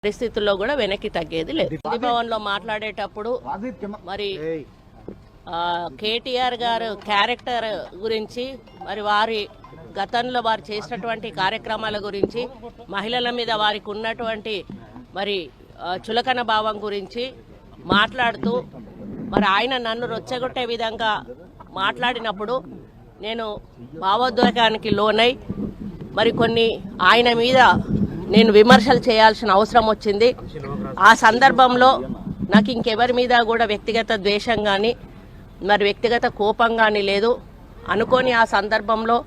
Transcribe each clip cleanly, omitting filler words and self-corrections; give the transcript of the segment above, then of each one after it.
పరిస్థితుల్లో కూడా వెనక్కి తగ్గేది లేదు. భవన్లో మాట్లాడేటప్పుడు మరి కేటీఆర్ గారు క్యారెక్టర్ గురించి, మరి వారి గతంలో వారు చేసినటువంటి కార్యక్రమాల గురించి, మహిళల మీద వారికి ఉన్నటువంటి మరి చులకన భావం గురించి మాట్లాడుతూ మరి ఆయన నన్ను రొచ్చగొట్టే విధంగా మాట్లాడినప్పుడు నేను భావోద్వేగానికి లోనై మరి కొన్ని ఆయన మీద నేను విమర్శలు చేయాల్సిన అవసరం వచ్చింది. ఆ సందర్భంలో నాకు ఇంకెవరి మీద కూడా వ్యక్తిగత ద్వేషం కానీ మరి వ్యక్తిగత కోపం కానీ లేదు. అనుకోని ఆ సందర్భంలో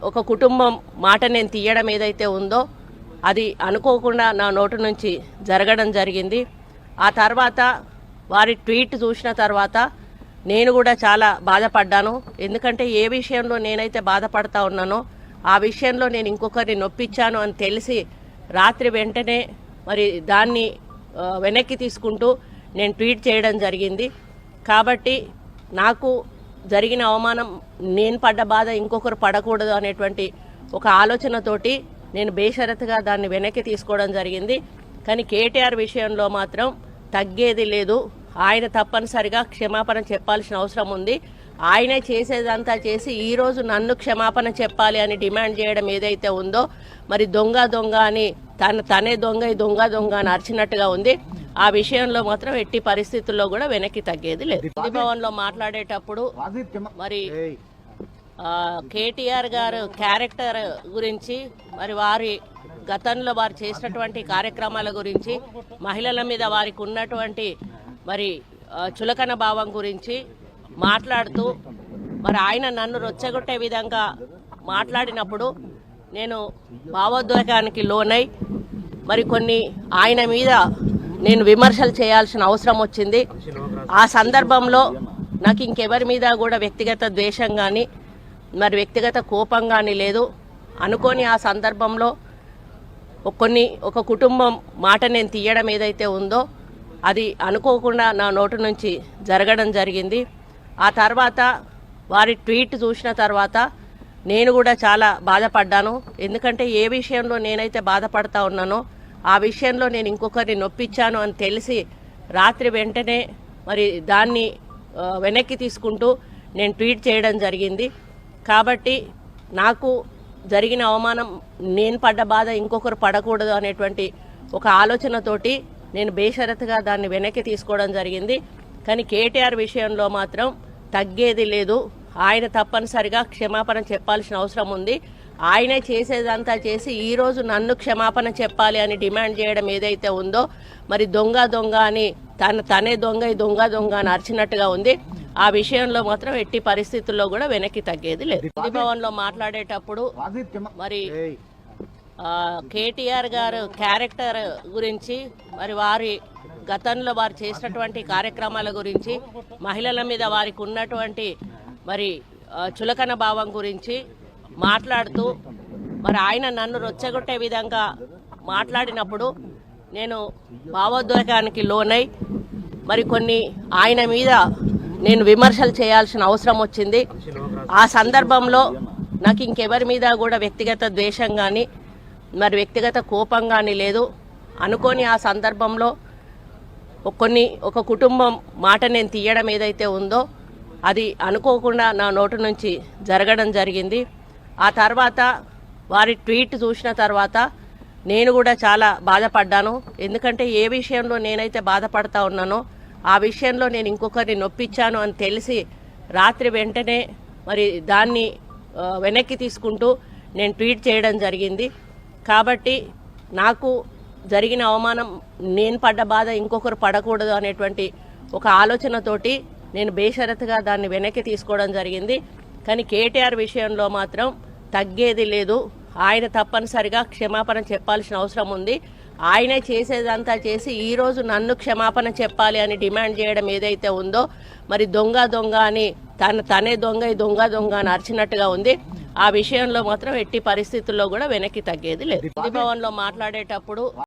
ఒక కుటుంబం మాట నేను తీయడం ఏదైతే ఉందో అది అనుకోకుండా నా నోటి నుంచి జరగడం జరిగింది. ఆ తర్వాత వారి ట్వీట్ చూసిన తర్వాత నేను కూడా చాలా బాధపడ్డాను. ఎందుకంటే ఏ విషయంలో నేనైతే బాధపడతా ఉన్నానో ఆ విషయంలో నేను ఇంకొకరిని నొప్పించాను అని తెలిసి రాత్రి వెంటనే మరి దాన్ని వెనక్కి తీసుకుంటూ నేను ట్వీట్ చేయడం జరిగింది. కాబట్టి నాకు జరిగిన అవమానం, నేను పడ్డ బాధ ఇంకొకరు పడకూడదు అనేటువంటి ఒక ఆలోచనతోటి నేను బేషరతుగా దాన్ని వెనక్కి తీసుకోవడం జరిగింది. కానీ కేటీఆర్ విషయంలో మాత్రం తగ్గేది లేదు. ఆయన తప్పనిసరిగా క్షమాపణ చెప్పాల్సిన అవసరం ఉంది. ఆయనే చేసేదంతా చేసి ఈరోజు నన్ను క్షమాపణ చెప్పాలి అని డిమాండ్ చేయడం ఏదైతే ఉందో మరి దొంగ అని తనే దొంగ అని అరిచినట్టుగా ఉంది. ఆ విషయంలో మాత్రం ఎట్టి పరిస్థితుల్లో కూడా వెనక్కి తగ్గేది లేదు. భవన్లో మాట్లాడేటప్పుడు మరి కేటీఆర్ గారు క్యారెక్టర్ గురించి, మరి వారి గతంలో వారు చేసినటువంటి కార్యక్రమాల గురించి, మహిళల మీద వారికి ఉన్నటువంటి మరి చులకన భావం గురించి మాట్లాడుతూ మరి ఆయన నన్ను రొచ్చగొట్టే విధంగా మాట్లాడినప్పుడు నేను భావోద్వేగానికి లోనై మరి కొన్ని ఆయన మీద నేను విమర్శలు చేయాల్సిన అవసరం వచ్చింది. ఆ సందర్భంలో నాకు ఇంకెవరి మీద కూడా వ్యక్తిగత ద్వేషం కానీ మరి వ్యక్తిగత కోపం కానీ లేదు. అనుకోని ఆ సందర్భంలో ఒక కుటుంబం మాట నేను తీయడం ఏదైతే ఉందో అది అనుకోకుండా నా నోటి నుంచి జరగడం జరిగింది. ఆ తర్వాత వారి ట్వీట్ చూసిన తర్వాత నేను కూడా చాలా బాధపడ్డాను. ఎందుకంటే ఏ విషయంలో నేనైతే బాధపడతా ఉన్నానో ఆ విషయంలో నేను ఇంకొకరిని నొప్పించాను అని తెలిసి రాత్రి వెంటనే మరి దాన్ని వెనక్కి తీసుకుంటూ నేను ట్వీట్ చేయడం జరిగింది. కాబట్టి నాకు జరిగిన అవమానం, నేను పడ్డ బాధ ఇంకొకరు పడకూడదు అనేటువంటి ఒక ఆలోచనతోటి నేను బేషరతుగా దాన్ని వెనక్కి తీసుకోవడం జరిగింది. కానీ కేటీఆర్ విషయంలో మాత్రం తగ్గేది లేదు. ఆయన తప్పనిసరిగా క్షమాపణ చెప్పాల్సిన అవసరం ఉంది. ఆయనే చేసేదంతా చేసి ఈరోజు నన్ను క్షమాపణ చెప్పాలి అని డిమాండ్ చేయడం ఏదైతే ఉందో మరి దొంగ అని తనే దొంగ అని అరిచినట్టుగా ఉంది. ఆ విషయంలో మాత్రం ఎట్టి పరిస్థితుల్లో కూడా వెనక్కి తగ్గేది లేదు. భవన్లో మాట్లాడేటప్పుడు మరి కేటీఆర్ గారు క్యారెక్టర్ గురించి, మరి వారి గతంలో వారు చేసినటువంటి కార్యక్రమాల గురించి, మహిళల మీద వారికి ఉన్నటువంటి మరి చులకన భావం గురించి మాట్లాడుతూ మరి ఆయన నన్ను రొచ్చగొట్టే విధంగా మాట్లాడినప్పుడు నేను భావోద్వేగానికి లోనై మరి కొన్ని ఆయన మీద నేను విమర్శలు చేయాల్సిన అవసరం వచ్చింది. ఆ సందర్భంలో నాకు ఇంకెవరి మీద కూడా వ్యక్తిగత ద్వేషం కానీ మరి వ్యక్తిగత కోపం కానీ లేదు. అనుకోని ఆ సందర్భంలో ఒక కుటుంబం మాట నేను తీయడం ఏదైతే ఉందో అది అనుకోకుండా నా నోటి నుంచి జరగడం జరిగింది. ఆ తర్వాత వారి ట్వీట్ చూసిన తర్వాత నేను కూడా చాలా బాధపడ్డాను. ఎందుకంటే ఏ విషయంలో నేనైతే బాధపడతా ఉన్నానో ఆ విషయంలో నేను ఇంకొకరిని నొప్పించాను అని తెలిసి రాత్రి వెంటనే మరి దాన్ని వెనక్కి తీసుకుంటూ నేను ట్వీట్ చేయడం జరిగింది. కాబట్టి నాకు జరిగిన అవమానం, నేను పడ్డ బాధ ఇంకొకరు పడకూడదు అనేటువంటి ఒక ఆలోచనతోటి నేను బేషరతుగా దాన్ని వెనక్కి తీసుకోవడం జరిగింది. కానీ కేటీఆర్ విషయంలో మాత్రం తగ్గేది లేదు. ఆయన తప్పనిసరిగా క్షమాపణ చెప్పాల్సిన అవసరం ఉంది. ఆయనే చేసేదంతా చేసి ఈరోజు నన్ను క్షమాపణ చెప్పాలి అని డిమాండ్ చేయడం ఏదైతే ఉందో మరి దొంగ అని తనే దొంగ అని అరిచినట్టుగా ఉంది. ఆ విషయంలో మాత్రం ఎట్టి పరిస్థితుల్లో కూడా వెనక్కి తగ్గేది లేదు. భవన్లో మాట్లాడేటప్పుడు